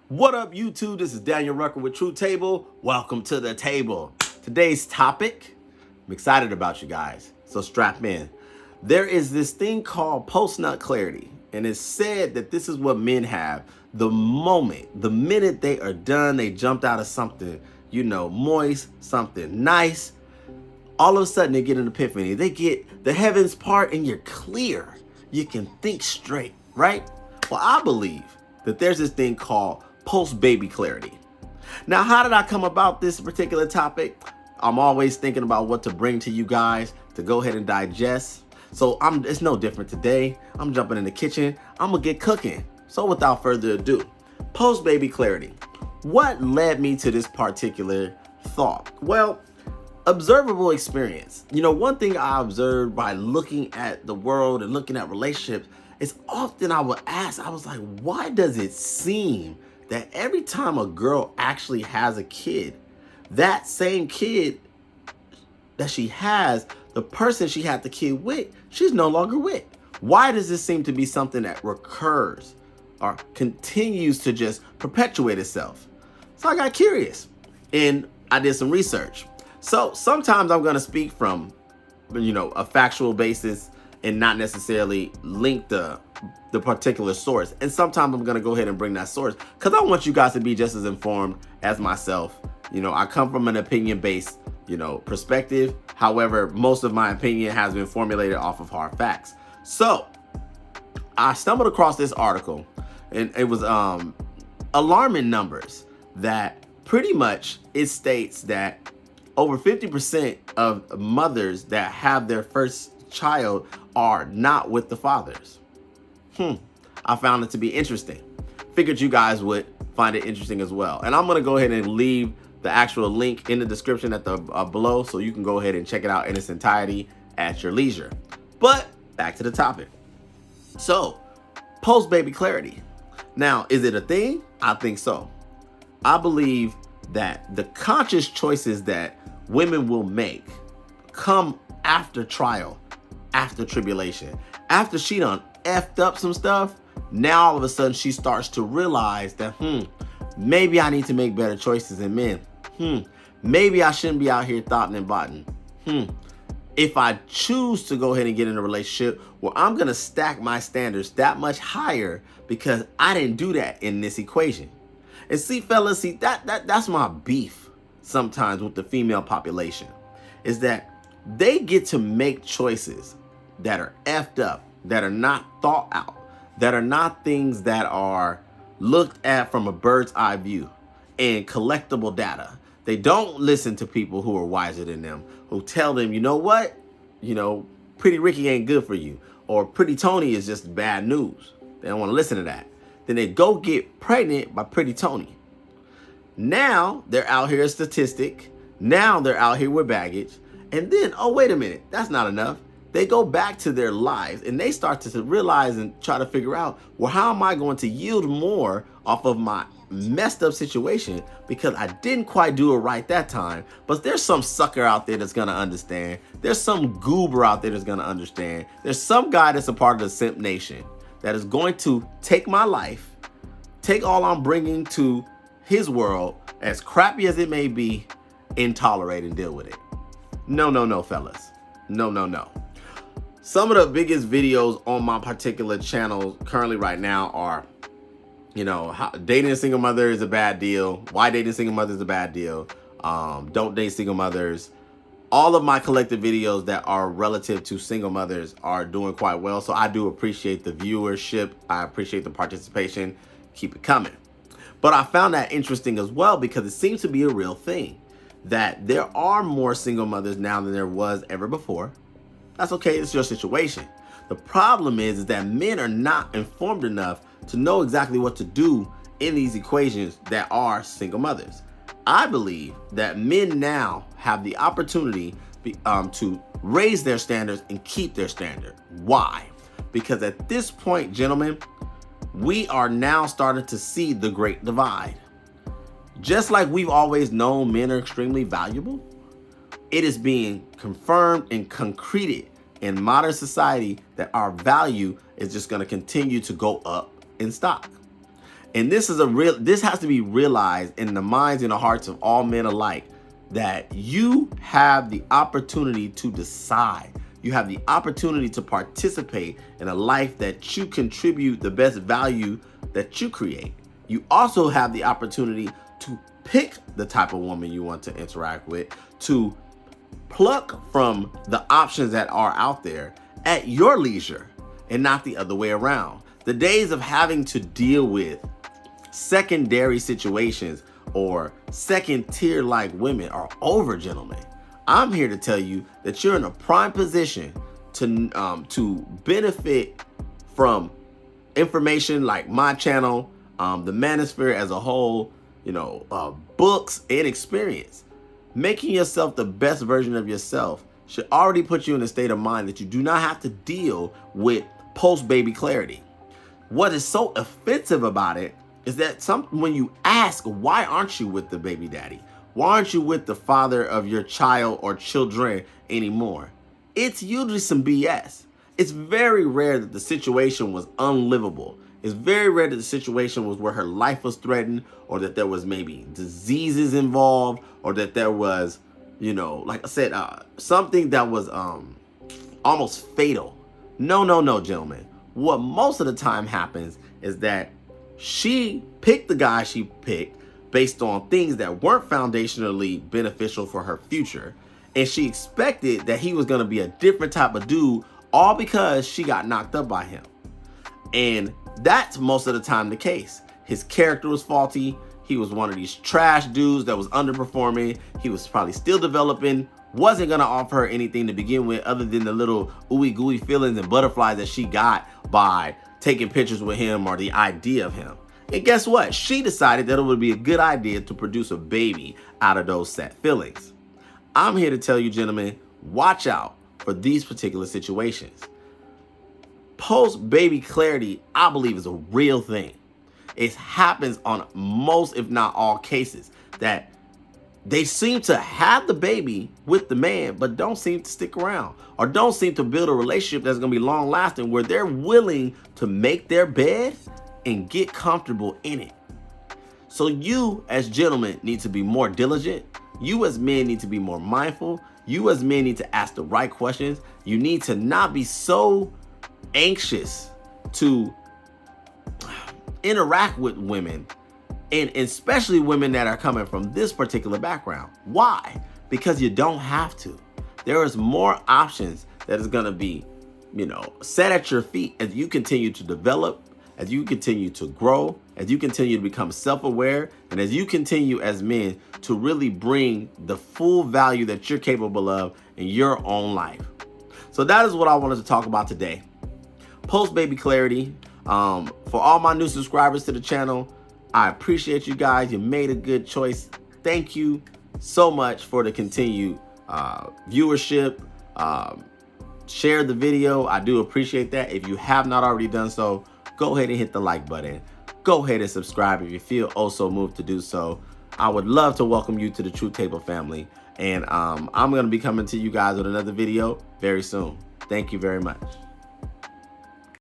What up, YouTube? This is Daniel Rucker with True Table. Welcome to the table. Today's topic, I'm excited about you guys, so strap in. There is this thing called post-nut clarity, and it's said that this is what men have the minute they are done, they jumped out of something, moist, something nice. All of a sudden, they get an epiphany. They get the heavens part, and you're clear. You can think straight, right? Well, I believe that there's this thing called post-baby clarity. Now, how did I come about this particular topic? I'm always thinking about what to bring to you guys to go ahead and digest. So it's no different today. I'm jumping in the kitchen. I'm gonna get cooking. So without further ado, post-baby clarity. What led me to this particular thought? Well, observable experience. One thing I observed by looking at the world and looking at relationships is often I would ask, I was like, why does it seem that every time a girl actually has a kid, that same kid that she has, the person she had the kid with, she's no longer with? Why does this seem to be something that recurs or continues to just perpetuate itself? So I got curious and I did some research. So sometimes I'm going to speak from, a factual basis and not necessarily link the particular source. And sometimes I'm going to go ahead and bring that source because I want you guys to be just as informed as myself. I come from an opinion-based, perspective. However, most of my opinion has been formulated off of hard facts. So I stumbled across this article and it was alarming numbers that pretty much it states that over 50% of mothers that have their first child are not with the fathers. I found it to be interesting. Figured you guys would find it interesting as well. And I'm going to go ahead and leave the actual link in the description at the below so you can go ahead and check it out in its entirety at your leisure. But back to the topic. So, post-baby clarity. Now, is it a thing? I think so. I believe that the conscious choices that women will make come after trial, after tribulation. After she done effed up some stuff, now all of a sudden she starts to realize that, maybe I need to make better choices in men. Maybe I shouldn't be out here thoughting and botting. If I choose to go ahead and get in a relationship, well, I'm going to stack my standards that much higher because I didn't do that in this equation. And see, fellas, that's my beef sometimes with the female population, is that they get to make choices that are effed up, that are not thought out, that are not things that are looked at from a bird's eye view and collectible data. They don't listen to people who are wiser than them, who tell them, you know what? Pretty Ricky ain't good for you, or Pretty Tony is just bad news. They don't want to listen to that. Then they go get pregnant by Pretty Tony. Now they're out here a statistic. Now they're out here with baggage. And then, oh, wait a minute, that's not enough. They go back to their lives and they start to realize and try to figure out, well, how am I going to yield more off of my messed up situation because I didn't quite do it right that time? But there's some sucker out there that's going to understand. There's some goober out there that's going to understand. There's some guy that's a part of the simp nation that is going to take my life, take all I'm bringing to his world, as crappy as it may be, and tolerate and deal with it. No, fellas. No. Some of the biggest videos on my particular channel currently right now are, how dating a single mother is a bad deal. Why dating a single mother is a bad deal. Don't date single mothers. All of my collective videos that are relative to single mothers are doing quite well. So I do appreciate the viewership. I appreciate the participation. Keep it coming. But I found that interesting as well because it seems to be a real thing that there are more single mothers now than there was ever before. That's okay. It's your situation. The problem is that men are not informed enough to know exactly what to do in these equations that are single mothers. I believe that men now have the opportunity to raise their standards and keep their standard. Why? Because at this point, gentlemen, we are now starting to see the great divide. Just like we've always known men are extremely valuable, it is being confirmed and concreted in modern society that our value is just going to continue to go up in stock. And this has to be realized in the minds and the hearts of all men alike, that you have the opportunity to decide. You have the opportunity to participate in a life that you contribute the best value that you create. You also have the opportunity to pick the type of woman you want to interact with, to pluck from the options that are out there at your leisure and not the other way around. The days of having to deal with secondary situations or second tier like women are over, gentlemen. I'm here to tell you that you're in a prime position to benefit from information like my channel, the Manosphere as a whole, books and experience. Making yourself the best version of yourself should already put you in a state of mind that you do not have to deal with post-baby clarity. What is so offensive about it is that when you ask, why aren't you with the baby daddy? Why aren't you with the father of your child or children anymore? It's usually some BS. It's very rare that the situation was unlivable. It's very rare that the situation was where her life was threatened, or that there was maybe diseases involved, or that there was, like I said, something that was almost fatal. No, gentlemen. What most of the time happens is that she picked the guy she picked based on things that weren't foundationally beneficial for her future. And she expected that he was going to be a different type of dude, all because she got knocked up by him. And that's most of the time the case. His character was faulty. He was one of these trash dudes that was underperforming. He was probably still developing, wasn't going to offer her anything to begin with other than the little ooey gooey feelings and butterflies that she got by taking pictures with him or the idea of him. And guess what? She decided that it would be a good idea to produce a baby out of those sad feelings. I'm here to tell you, gentlemen, watch out for these particular situations. Post-baby clarity, I believe, is a real thing. It happens on most, if not all, cases that they seem to have the baby with the man, but don't seem to stick around or don't seem to build a relationship that's going to be long lasting, where they're willing to make their bed and get comfortable in it. So you as gentlemen need to be more diligent. You as men need to be more mindful. You as men need to ask the right questions. You need to not be so anxious to interact with women, and especially women that are coming from this particular background. Why? Because you don't have to. There is more options that is going to be, set at your feet as you continue to develop, as you continue to grow, as you continue to become self-aware, and as you continue as men to really bring the full value that you're capable of in your own life. So that is what I wanted to talk about today. Post-baby clarity. For all my new subscribers to the channel, I appreciate you guys. You made a good choice. Thank you so much for the continued viewership. Share the video. I do appreciate that. If you have not already done so, go ahead and hit the like button. Go ahead and subscribe if you feel also moved to do so. I would love to welcome you to the Truth Table family. And I'm going to be coming to you guys with another video very soon. Thank you very much.